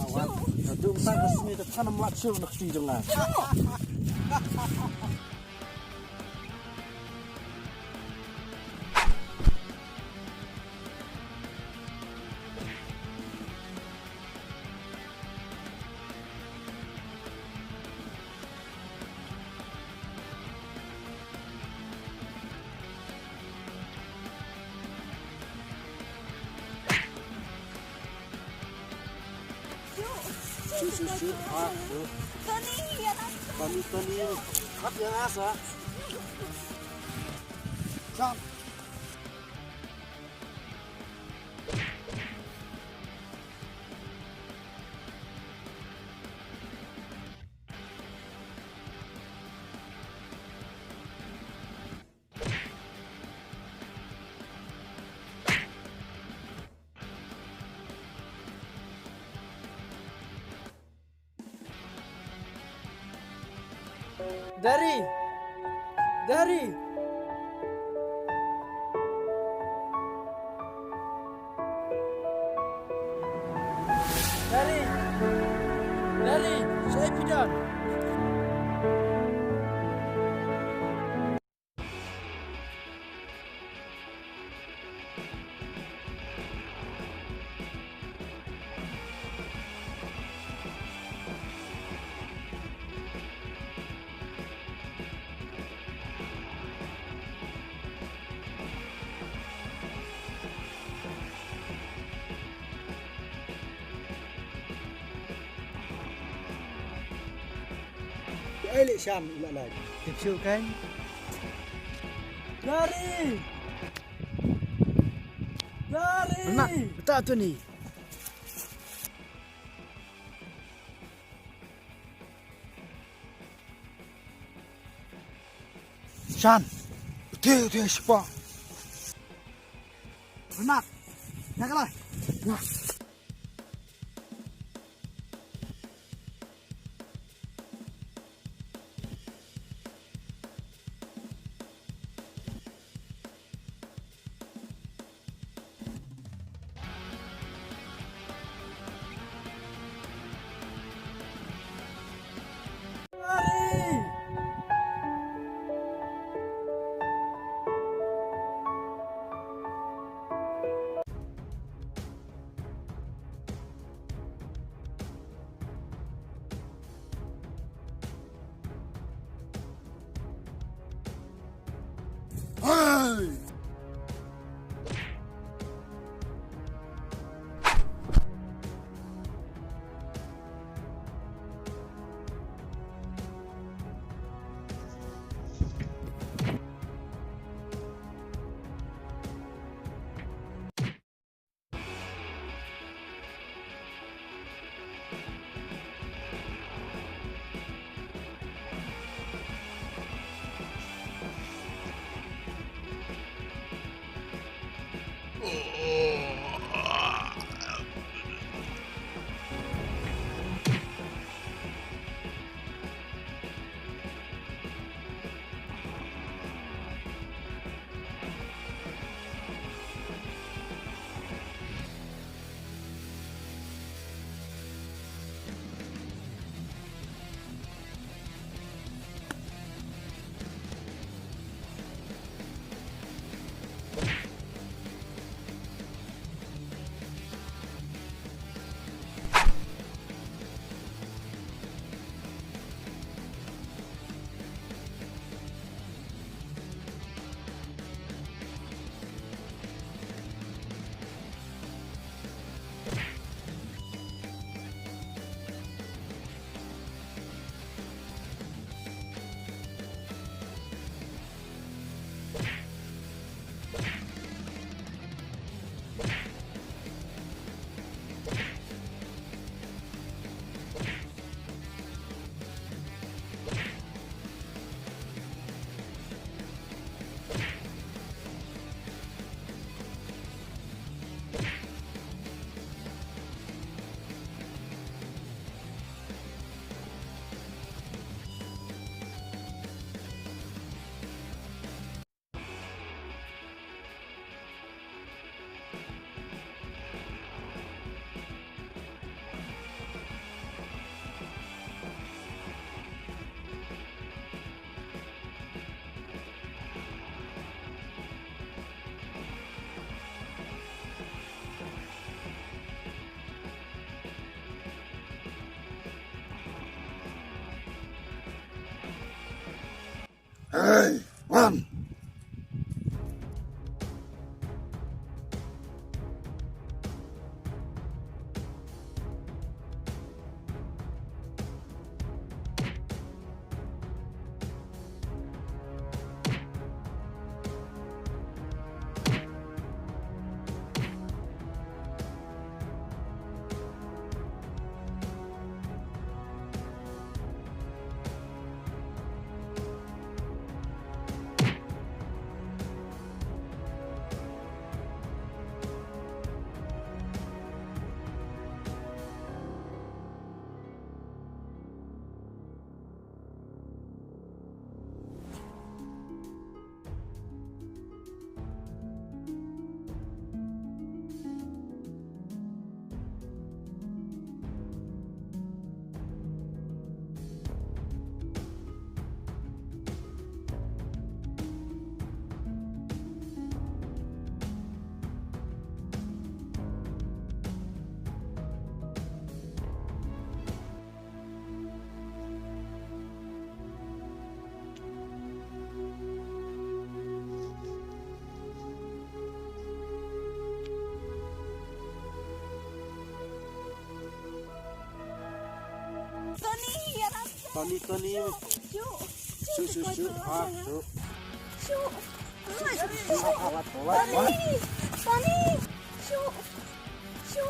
Awan, dum tak resmi tu kan mak cil nak ti jangan. Shoot. Tani. Kat yang asa. Jump. Dari. Saya pidan. Elik Syam ulat lagi. Tipsu kan? Dari. Nak, betul tu ni. Shan. Betul siapa? Nak. Nak lah. Nah. Hey, one. Tony. Su. Ah, su.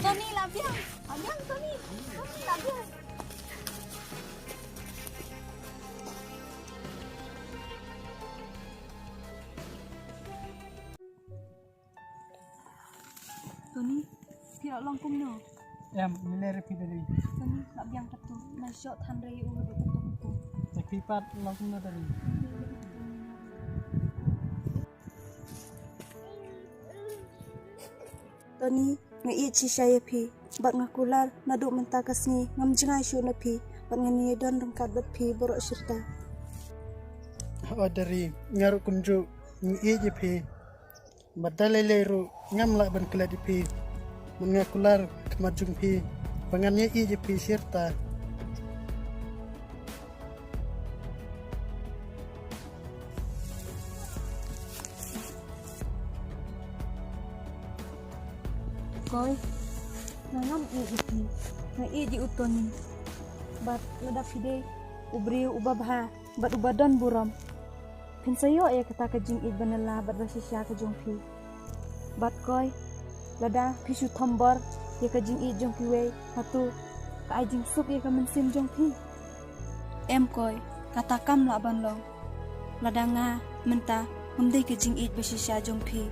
Tony là bien. Bien Tony. Tony là bien. Tony, kira long kum no. Em nilai repi dari. Tony là bien satu. Masuk than ray u betul. Tapi pat langsung dari. Tony ngai chi saya phi bat ngakular nadu menta kasni ngam jingai shu na phi bat ngani don rangkat bat phi borok sirta Oh dari ngaru kunju ngi je phi. Badalai leru ngam la ban kala di phi. Mengakular kemajung phi. Pangannya je phi sirta. koi nangam i ngai di utoni bat lada fide ubri ubabha bat ubadan buram pin sayo ya kata kajing id banala bat rasisya kajong phi bat koi lada pisu thombar ya kajing id jong piwe hatu ka ajing sup ya kamansim jong phi em koi kata kam la ban long lada nga menta humdai kajing id basisya jong phi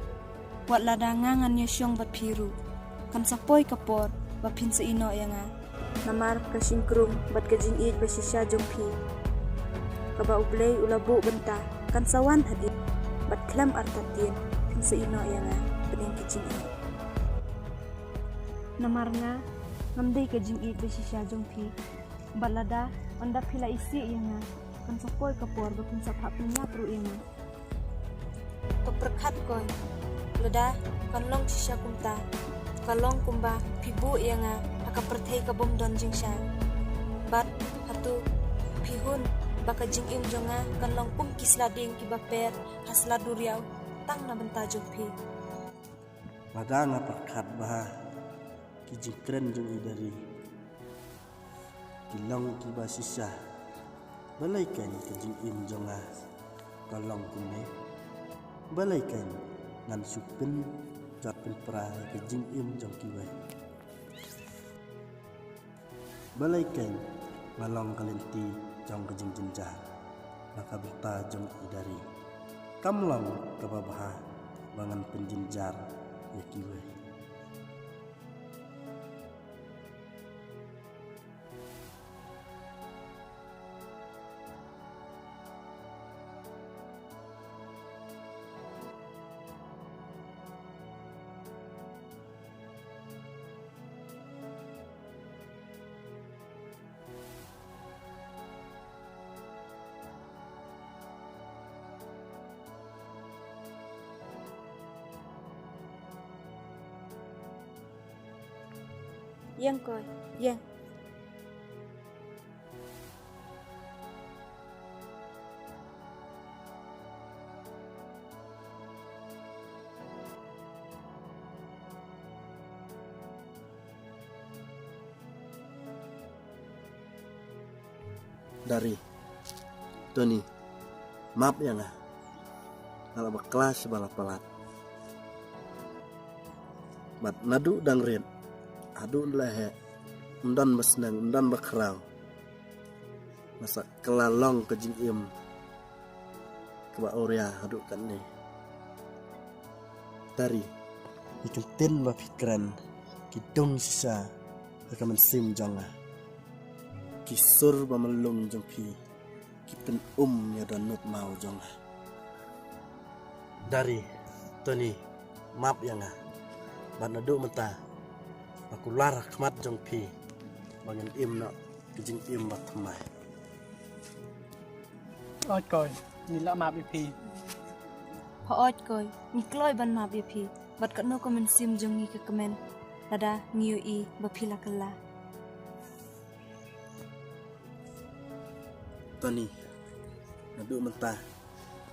wat lada nga ngan syong bat phiru kan sapoy kapor bapin sa ino ya nga namar kasingkrum bat kajing id basisya jong phi kaba ublay ulabu benta kan sawan hadit bat klam artatin pin sa ino ya nga pening kajing id namar nga ngamday kajing id basisya jong phi balada anda pila isi ya nga kan sapoy kapor bapin sa phapnya pro ya nga paperkhat koy lada kanlong sisya kumta kalong kumba pibu ya nga akaperthai kabom don jingsha bat hatu pihun baka jing im jonga kanlong kum kislading kibaper hasla duriau tang na benta jokpi Pada nga perkat bah kijing tren jong idari kilong kiba sisa balaikan kijing im jonga kalong kume balaikan ngan supen japin pra kijing im jong kibai balaikan ngalong kalenti jong kejing jenjar maka berta jong idari kamlong kababah bangan penjenjar ya kiwe. Yang koi, yang. Dari Tony, maaf ya nggak kalau berkelas balap pelat bat nadu dang rin adu lehe undan mesnang undan bakrau masa kelalong ke jingim keba oria adu kan nih dari ikentin bapikiran kidong sisa rekaman sim jonga kisur bamelung jongpi kipen ya dan nut mau jonga dari Tony maaf ya nggak ban nadu menta aku lar khmat jongpi bangen im nak kijing im bat mai oj coi ni la map ip Ho oj koi, ni kloi ban map ya pi. Bat kat no komen sim jong ni ke kemen. Lada ngiu i bapila kala. Tony nadu mentah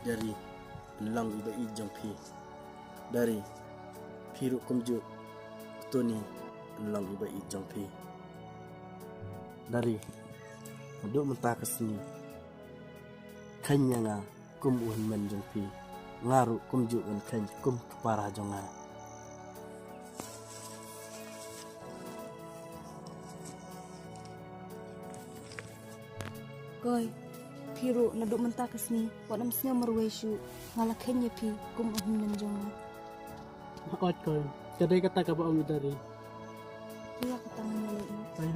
dari lang iba i jongpi dari piru kumju Tony lang iba i jongpi dari nadu mentah kesini kanya nga kum uhan men jongpi ngaru kumju un kany kum kepara jonga Koi, piru naduk mentah kesni. Wadam snya merweshu ngalakhen ya pi kum uhun menjonga. oj coi jadi kata ka ba dari Iya ketangan nalai. saya